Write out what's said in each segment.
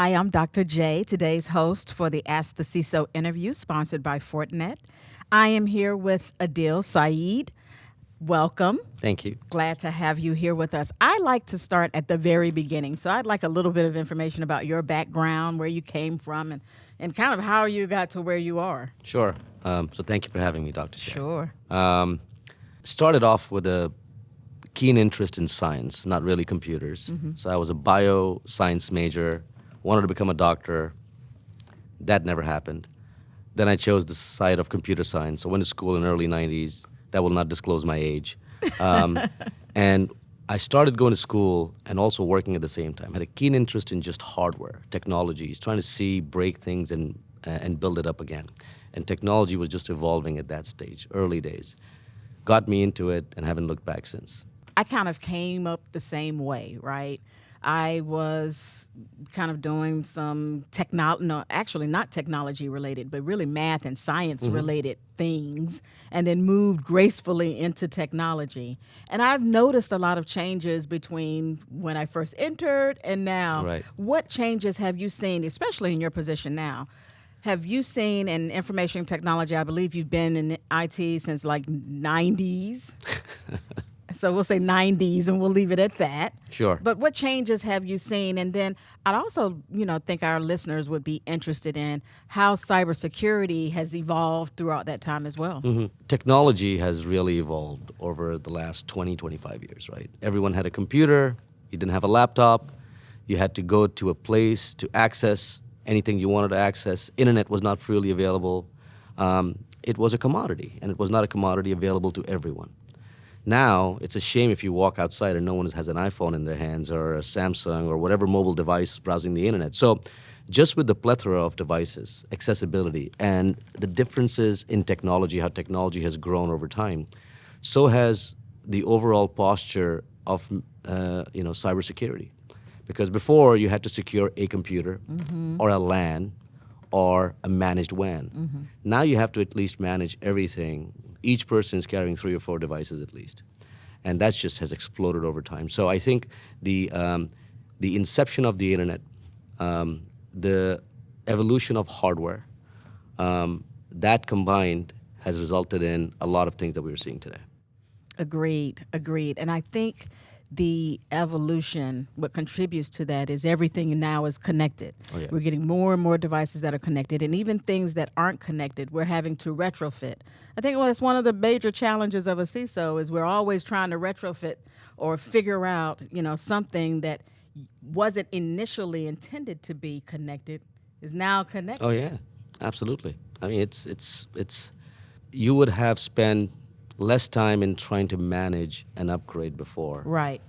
Hi, I'm Dr. J, today's host for the Ask the CISO interview sponsored by Fortinet. I am here with Adeel Saeed. Welcome. Thank you. Glad to have you here with us. I like to start at the very beginning. So I'd like a little bit of information about your background, where you came from, and kind of how you got to where you are. Sure. So thank you for having me, Dr. J. Sure. Started off with a keen interest in science, not really computers. So I was a bioscience major, wanted to become a doctor. That never happened. Then I chose the side of computer science. I went to school in the early 90s. That will not disclose my age. And I started going to school and also working at the same time. Had a keen interest in just hardware, technologies, trying to see, break things and build it up again. And technology was just evolving at that stage, early days. Got me into it and haven't looked back since. I kind of came up the same way, right? I was kind of doing some actually not technology related, but really math and science related things, and then moved gracefully into technology. And I've noticed a lot of changes between when I first entered and now. Right. What changes have you seen, especially in your position now? Have you seen in information technology, I believe you've been in IT since like 90s. So we'll say 90s and we'll leave it at that. Sure. But what changes have you seen? And then I'd also, think our listeners would be interested in how cybersecurity has evolved throughout that time as well. Technology has really evolved over the last 20, 25 years, right? Everyone had a computer. You didn't have a laptop. You had to go to a place to access anything you wanted to access. Internet was not freely available. It was a commodity, and it was not a commodity available to everyone. Now, it's a shame if you walk outside and no one has an iPhone in their hands or a Samsung or whatever mobile device browsing the internet. So just with the plethora of devices, accessibility, and the differences in technology, how technology has grown over time, so has the overall posture of cybersecurity. Because before, you had to secure a computer or a LAN or a managed WAN. Now you have to at least manage everything. Each person is carrying 3 or 4 devices at least. And that just has exploded over time. So I think the inception of the internet, the evolution of hardware, that combined has resulted in a lot of things that we're seeing today. Agreed. And I think the evolution, what contributes to that is everything now is connected. Oh, yeah. We're getting more and more devices that are connected, and even things that aren't connected, we're having to retrofit. I think that's one of the major challenges of a CISO is we're always trying to retrofit or figure out, something that wasn't initially intended to be connected is now connected. Oh yeah, absolutely. I mean, it's you would have spent less time in trying to manage and upgrade before. Right.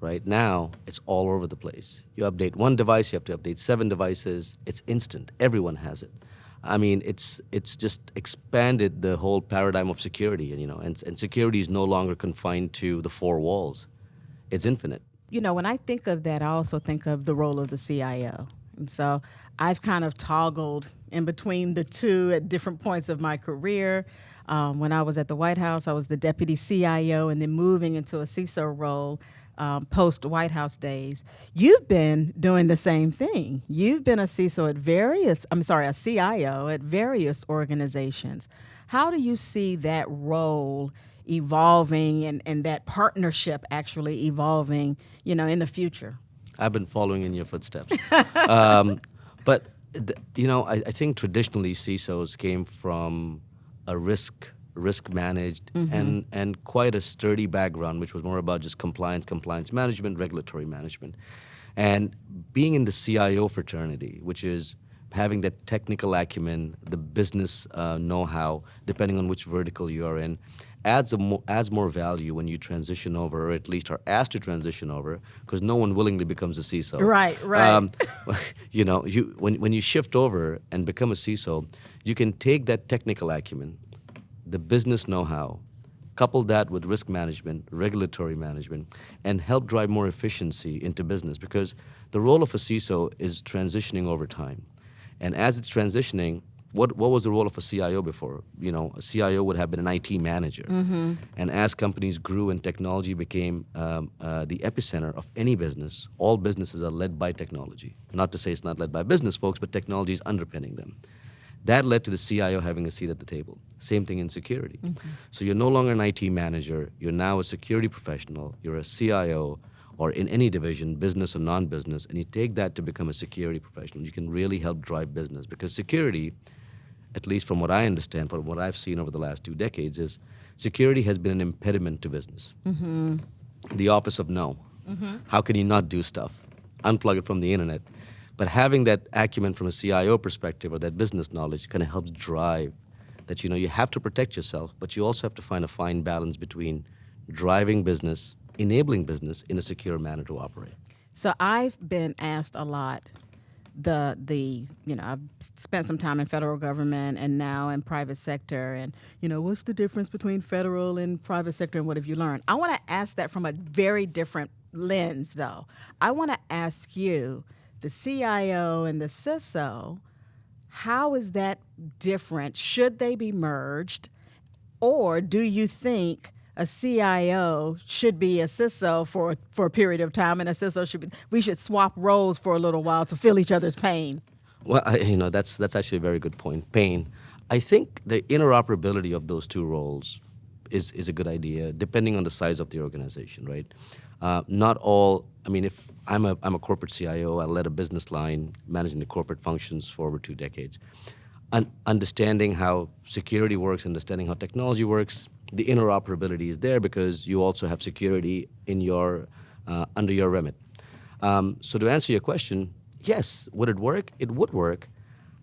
Right now, it's all over the place. You update one device, you have to update 7 devices. It's instant. Everyone has it. I mean, it's just expanded the whole paradigm of security, and security is no longer confined to the 4 walls. It's infinite. When I think of that, I also think of the role of the CIO. And so I've kind of toggled in between the two at different points of my career. When I was at the White House, I was the Deputy CIO, and then moving into a CISO role post White House days. You've been doing the same thing. You've been a CISO a CIO at various organizations. How do you see that role evolving and that partnership actually evolving, in the future? I've been following in your footsteps. But I think traditionally CISOs came from a risk managed and quite a sturdy background, which was more about just compliance management, regulatory management. And being in the CIO fraternity, which is having that technical acumen, the business know-how, depending on which vertical you are in, adds more value when you transition over, or at least are asked to transition over, because no one willingly becomes a CISO. Right. When you shift over and become a CISO, you can take that technical acumen, the business know-how, couple that with risk management, regulatory management, and help drive more efficiency into business, because the role of a CISO is transitioning over time. And as it's transitioning, what was the role of a CIO before? A CIO would have been an IT manager. And as companies grew and technology became the epicenter of any business, all businesses are led by technology. Not to say it's not led by business folks, but technology is underpinning them. That led to the CIO having a seat at the table. Same thing in security. So you're no longer an IT manager. You're now a security professional. You're a CIO, or in any division, business or non-business, and you take that to become a security professional. You can really help drive business, because security, at least from what I understand, from what I've seen over the last 2 decades, is security has been an impediment to business. The office of no. How can you not do stuff? Unplug it from the internet. But having that acumen from a CIO perspective, or that business knowledge, kind of helps drive that, you have to protect yourself, but you also have to find a fine balance between driving business, enabling business in a secure manner to operate. So I've been asked a lot, I've spent some time in federal government and now in private sector, and, what's the difference between federal and private sector, and what have you learned? I want to ask that from a very different lens, though. I want to ask you, the CIO and the CISO, how is that different? Should they be merged? Or do you think a CIO should be a CISO for a period of time, and a CISO we should swap roles for a little while to feel each other's pain? Well, that's actually a very good point. Pain. I think the interoperability of those two roles is a good idea, depending on the size of the organization, right? Not all. If I'm a corporate CIO, I led a business line managing the corporate functions for over 2 decades. Understanding how security works, understanding how technology works, the interoperability is there because you also have security in your under your remit. So to answer your question, yes, would it work? It would work.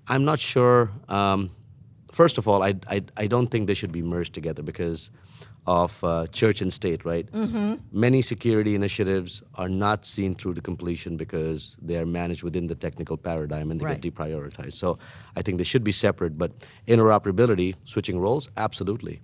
I'm not sure. First of all, I don't think they should be merged together because of church and state, right? Many security initiatives are not seen through to completion because they are managed within the technical paradigm and they get deprioritized. So I think they should be separate, but interoperability, switching roles, absolutely.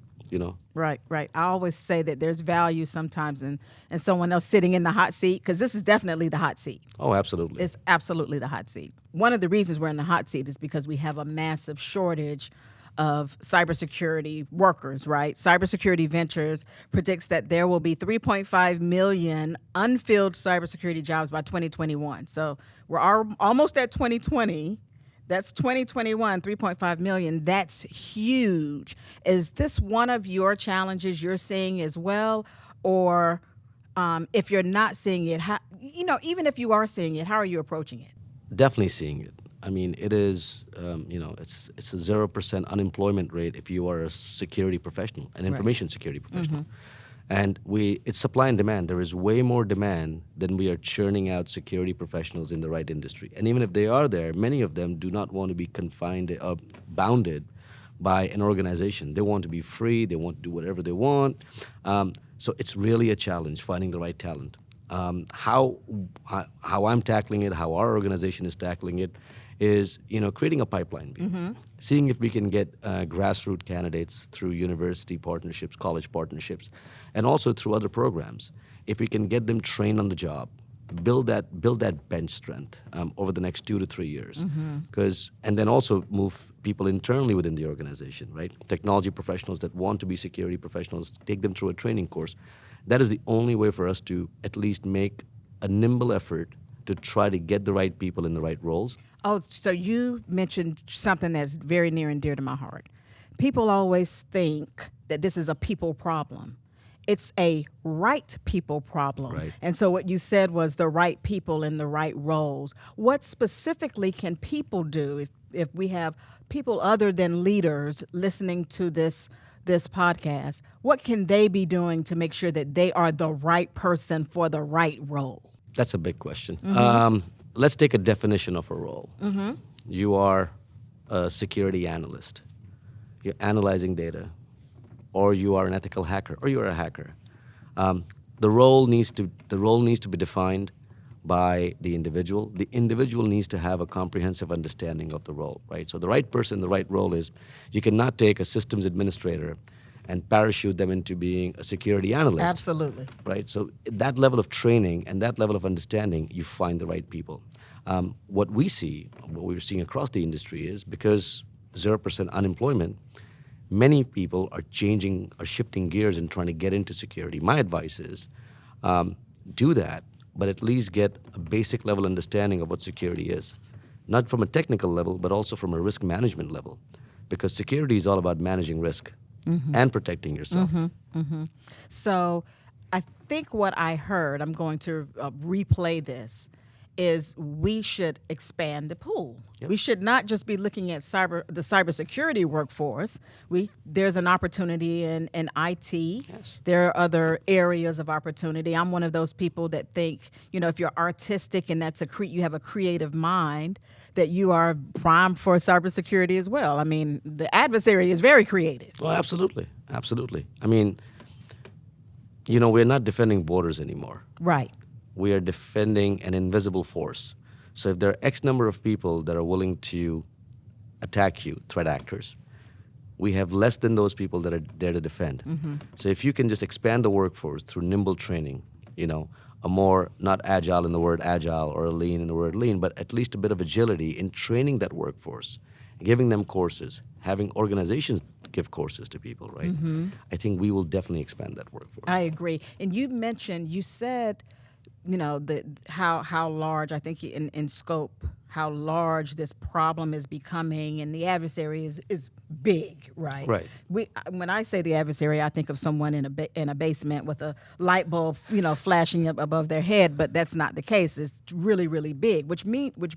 Right. I always say that there's value sometimes in someone else sitting in the hot seat, because this is definitely the hot seat. Oh, absolutely. It's absolutely the hot seat. One of the reasons we're in the hot seat is because we have a massive shortage of cybersecurity workers, right? Cybersecurity Ventures predicts that there will be 3.5 million unfilled cybersecurity jobs by 2021. So we're almost at 2020. That's 2021, 3.5 million. That's huge. Is this one of your challenges you're seeing as well? Or if you're not seeing it, even if you are seeing it, how are you approaching it? Definitely seeing it. It is, it's a 0% unemployment rate if you are a security professional, an information security professional. And it's supply and demand. There is way more demand than we are churning out security professionals in the right industry. And even if they are there, many of them do not want to be confined, bounded by an organization. They want to be free. They want to do whatever they want. So it's really a challenge finding the right talent. How I'm tackling it, how our organization is tackling it, is creating a pipeline, seeing if we can get grassroots candidates through university partnerships, college partnerships, and also through other programs. If we can get them trained on the job, build that bench strength over the next 2 to 3 years, and then also move people internally within the organization, right? Technology professionals that want to be security professionals, take them through a training course. That is the only way for us to at least make a nimble effort to try to get the right people in the right roles. Oh, so you mentioned something that's very near and dear to my heart. People always think that this is a people problem. It's a right people problem. Right. And so what you said was the right people in the right roles. What specifically can people do if we have people other than leaders listening to this podcast? What can they be doing to make sure that they are the right person for the right role? That's a big question. Let's take a definition of a role. You are a security analyst. You're analyzing data, or you are an ethical hacker, or you're a hacker. The role needs to be defined by the individual. The individual needs to have a comprehensive understanding of the role, right? So the right person, the right role is, you cannot take a systems administrator and parachute them into being a security analyst. Absolutely. Right? So that level of training and that level of understanding, you find the right people. What we're seeing across the industry is, because 0% unemployment, many people are shifting gears and trying to get into security. My advice is do that, but at least get a basic level understanding of what security is. Not from a technical level, but also from a risk management level. Because security is all about managing risk and protecting yourself. So I think what I heard, I'm going to replay this, is we should expand the pool. Yep. We should not just be looking at the cybersecurity workforce. There's an opportunity in IT. Yes. There are other areas of opportunity. I'm one of those people that think, if you're artistic and you have a creative mind, that you are primed for cybersecurity as well. I mean, the adversary is very creative. Oh, absolutely. Absolutely. I mean, we're not defending borders anymore. Right. We are defending an invisible force. So if there are X number of people that are willing to attack you, threat actors, we have less than those people that are there to defend. So if you can just expand the workforce through nimble training, a more, not agile in the word agile or a lean in the word lean, but at least a bit of agility in training that workforce, giving them courses, having organizations give courses to people, right? I think we will definitely expand that workforce. I agree. And you said, how large, I think in scope, how large this problem is becoming, and the adversary is big, right? Right. When I say the adversary, I think of someone in a basement with a light bulb, flashing up above their head, but that's not the case. It's really, really big, which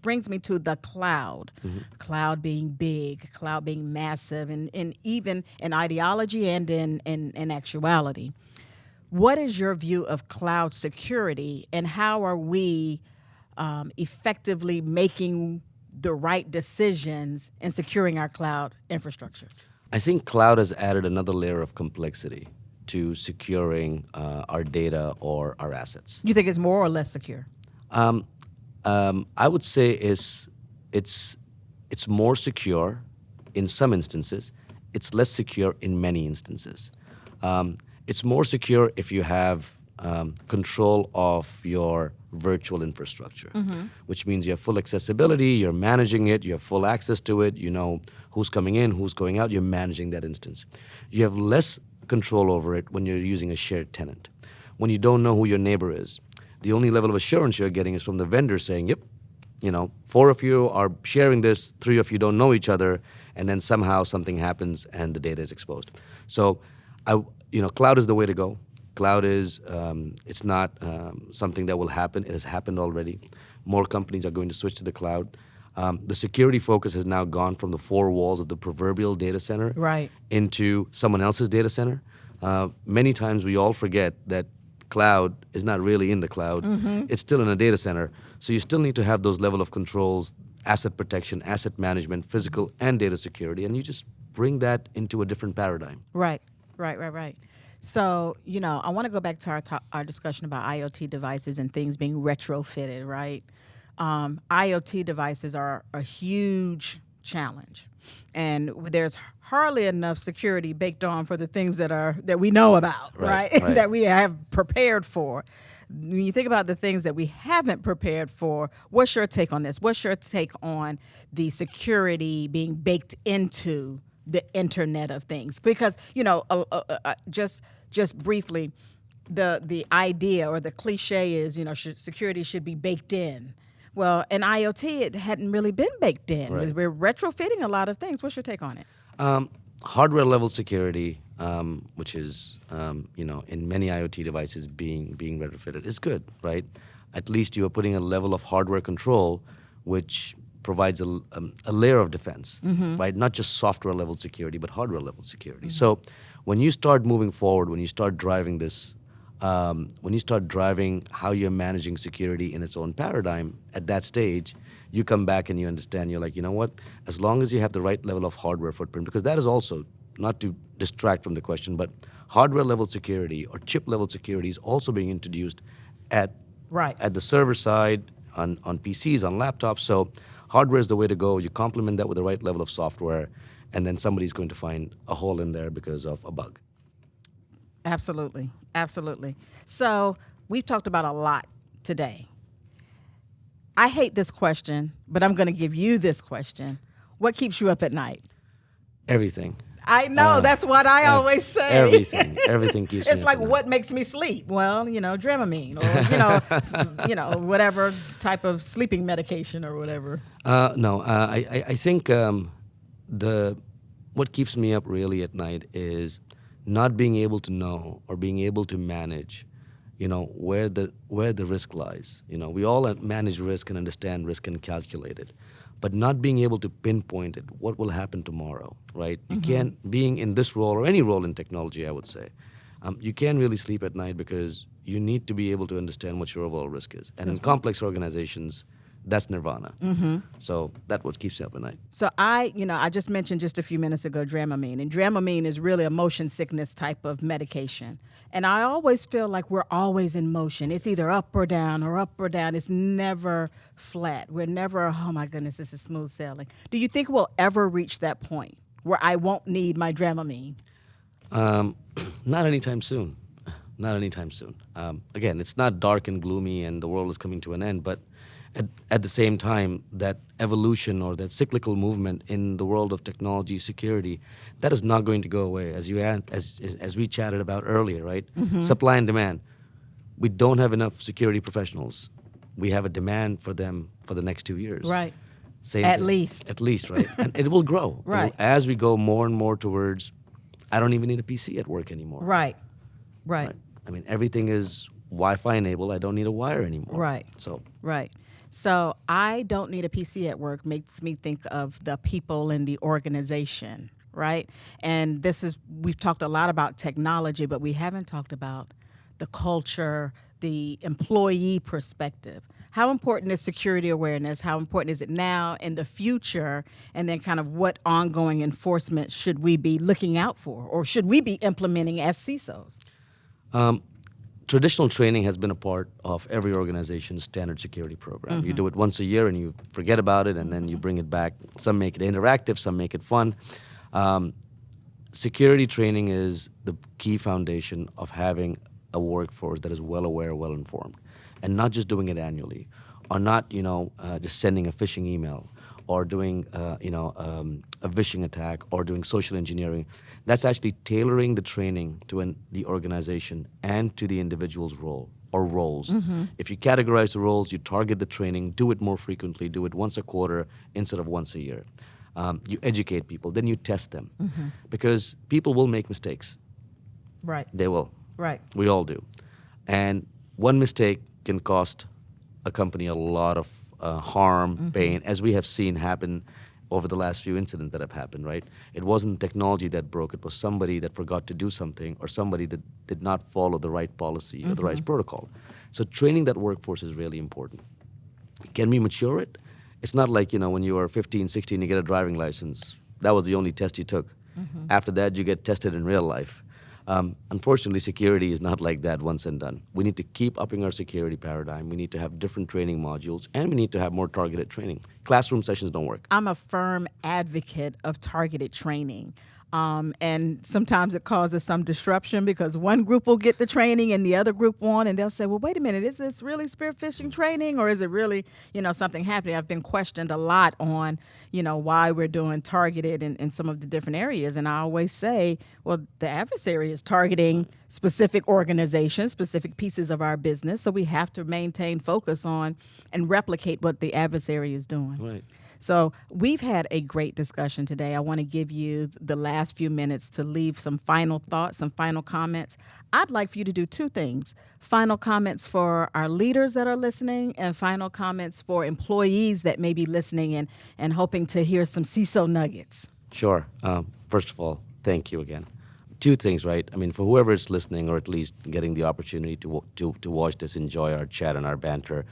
brings me to the cloud. Cloud being big, cloud being massive, and even in ideology and in actuality. What is your view of cloud security, and how are we effectively making the right decisions in securing our cloud infrastructure? I think cloud has added another layer of complexity to securing our data or our assets. You think it's more or less secure? I would say it's more secure in some instances. It's less secure in many instances. It's more secure if you have control of your virtual infrastructure, which means you have full accessibility, you're managing it, you have full access to it, you know who's coming in, who's going out, you're managing that instance. You have less control over it when you're using a shared tenant. When you don't know who your neighbor is, the only level of assurance you're getting is from the vendor saying, yep, 4 of you are sharing this, 3 of you don't know each other, and then somehow something happens and the data is exposed. So, cloud is the way to go. Cloud is, it's not something that will happen. It has happened already. More companies are going to switch to the cloud. The security focus has now gone from the 4 walls of the proverbial data center into someone else's data center. Many times we all forget that cloud is not really in the cloud. It's still in a data center. So you still need to have those level of controls, asset protection, asset management, physical and data security, and you just bring that into a different paradigm. Right. So, I want to go back to our discussion about IoT devices and things being retrofitted, right? IoT devices are a huge challenge, and there's hardly enough security baked on for the things that we know about, right? That we have prepared for. When you think about the things that we haven't prepared for, what's your take on this? What's your take on the security being baked into the Internet of Things? Because, just briefly, the idea or the cliche is, security should be baked in. Well, in IoT, it hadn't really been baked in. Right. We're retrofitting a lot of things. What's your take on it? Hardware level security, which is, in many IoT devices being retrofitted, is good, right? At least you are putting a level of hardware control which provides a layer of defense, right? Not just software level security, but hardware level security. So when you start moving forward, when you start driving this, when you start driving how you're managing security in its own paradigm, at that stage, you come back and you understand, you're like, you know what? As long as you have the right level of hardware footprint, because that is also, not to distract from the question, but hardware level security or chip level security is also being introduced at the server side, on PCs, on laptops. So hardware is the way to go. You complement that with the right level of software, and then somebody's going to find a hole in there because of a bug. Absolutely. So we've talked about a lot today. I hate this question, but I'm going to give you this question. What keeps you up at night? Everything. I know. That's what I Ev- always say. Everything keeps me It's up like, at night. what makes me sleep? Well, Dramamine, or whatever type of sleeping medication or whatever. No, I think the what keeps me up really at night is not being able to know or being able to manage, where the risk lies. We all manage risk and understand risk and calculate it, but not being able to pinpoint it. What will happen tomorrow, right? You can't, being in this role or any role in technology, I would say, you can't really sleep at night because you need to be able to understand what your overall risk is. And in complex organizations, that's nirvana. So that's what keeps me up at night. So I just mentioned just a few minutes ago Dramamine, and Dramamine is really a motion sickness type of medication. And I always feel like we're always in motion. It's either up or down or up or down. It's never flat. We're never, oh my goodness, this is smooth sailing. Do you think we'll ever reach that point where I won't need my Dramamine? Not anytime soon. Not anytime soon. Again, it's not dark and gloomy and the world is coming to an end, but at the same time, that evolution or that cyclical movement in the world of technology security, that is not going to go away. As we chatted about earlier, right? Supply and demand. We don't have enough security professionals. We have a demand for them for the next 2 years. Right. Same At thing. least. At least, right? And it will grow. Right. As we go more and more towards, I don't even need a PC at work anymore. Right. I mean, everything is Wi-Fi enabled. I don't need a wire anymore. Right. Right. So I don't need a PC at work makes me think of the people in the organization, right? And we've talked a lot about technology, but we haven't talked about the culture, the employee perspective. How important is security awareness? How important is it now, in the future? And then kind of what ongoing enforcement should we be looking out for, or should we be implementing as CISOs? Traditional training has been a part of every organization's standard security program. You do it once a year and you forget about it, and then you bring it back. Some make it interactive, some make it fun. Security training is the key foundation of having a workforce that is well aware, well informed, and not just doing it annually, or not just sending a phishing email, or doing a phishing attack, or doing social engineering. That's actually tailoring the training to the organization and to the individual's role or roles. If you categorize the roles, you target the training, do it more frequently, do it once a quarter instead of once a year. You educate people, then you test them. Because people will make mistakes. Right. They will. Right. We all do. And one mistake can cost a company a lot of harm, pain, as we have seen happen over the last few incidents that have happened, right? It wasn't technology that broke, it was somebody that forgot to do something, or somebody that did not follow the right policy or the right protocol. So training that workforce is really important. Can we mature it? It's not like, when you are 15, 16, you get a driving license. That was the only test you took. After that, you get tested in real life. Unfortunately, security is not like that once and done. We need to keep upping our security paradigm. We need to have different training modules, and we need to have more targeted training. Classroom sessions don't work. I'm a firm advocate of targeted training. And sometimes it causes some disruption because one group will get the training and the other group won't, and they'll say, well, wait a minute, is this really spear phishing training, or is it really, something happening? I've been questioned a lot on, why we're doing targeted in some of the different areas. And I always say, well, the adversary is targeting specific organizations, specific pieces of our business. So we have to maintain focus on and replicate what the adversary is doing. Right. So we've had a great discussion today. I want to give you the last few minutes to leave some final thoughts, some final comments. I'd like for you to do two things: final comments for our leaders that are listening, and final comments for employees that may be listening and hoping to hear some CISO nuggets. Sure. First of all, thank you again. Two things, right? I mean, for whoever is listening, or at least getting the opportunity to watch this, enjoy our chat and our banter.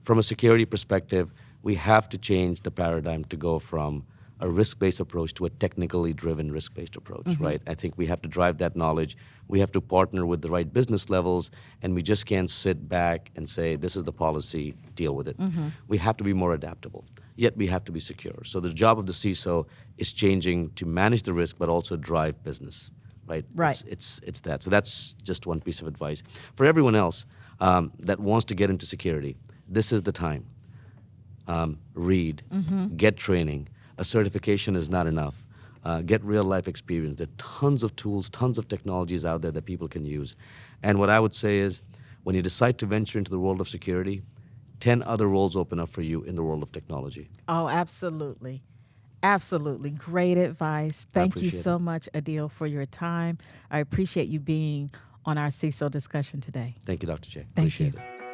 From a security perspective, we have to change the paradigm to go from a risk-based approach to a technically driven risk-based approach, right? I think we have to drive that knowledge. We have to partner with the right business levels, and we just can't sit back and say, this is the policy, deal with it. We have to be more adaptable, yet we have to be secure. So the job of the CISO is changing to manage the risk, but also drive business, right? Right. It's that. So that's just one piece of advice. For everyone else that wants to get into security, this is the time. Read, get training. A certification is not enough. get real life experience. There are tons of tools, tons of technologies out there that people can use. And what I would say is, when you decide to venture into the world of security, 10 other roles open up for you in the world of technology. Oh, absolutely. Absolutely. Great advice. Thank you appreciate so much, Adeel, for your time. I appreciate you being on our CISO discussion today. Thank you, Dr. J. Thank you. Appreciate it.